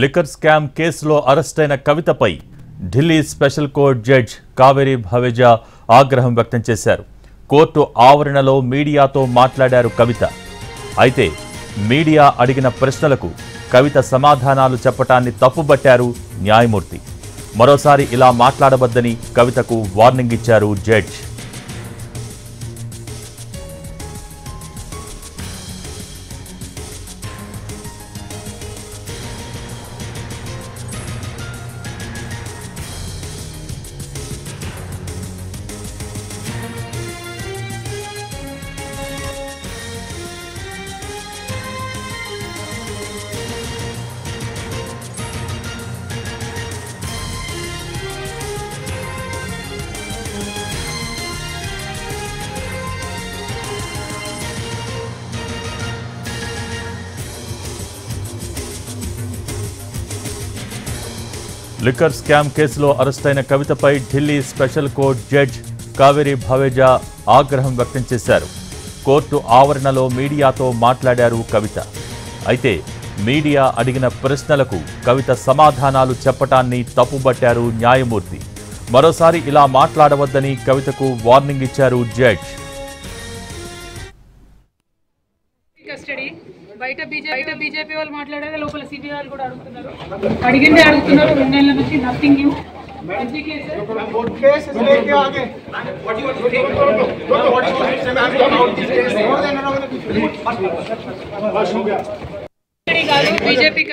Liquor scam కేసులో అరెస్టైన కవితపై Delhi special court judge Kaveri Baweja ఆగ్రహం వ్యక్తం చేశారు. కోర్టు ఆవరణలో మీడియాతో మాట్లాడారు కవిత. అయితే మీడియా అడిగిన ప్రశ్నలకు కవిత సమాధానాలు చెప్పటాన్ని తప్పుబట్టారు న్యాయమూర్తి. మరోసారి ఇలా మాట్లాడవద్దని కవితకు వార్నింగ్ ఇచ్చారు జడ్జి. లిక్కర్ స్కామ్ కేసులో అరెస్టైన కవితపై Delhi special court judge Kaveri Baweja ఆగ్రహం వ్యక్తం చేశారు. కోర్టు ఆవరణలో మీడియాతో మాట్లాడారు కవిత. అయితే మీడియా అడిగిన ప్రశ్నలకు కవిత సమాధానాలు చెప్పటాన్ని తప్పుబట్టారు న్యాయమూర్తి. మరోసారి ఇలా మాట్లాడవద్దని కవితకు వార్నింగ్ ఇచ్చారు జడ్జి. బయట బీజేపీ వాళ్ళు మాట్లాడారు, లోపల సిబిఐ వాళ్ళు కూడా అడిగిందే అడుగుతున్నారు. 2 నెలల నుంచి నథింగ్ న్యూ. బీజేపీ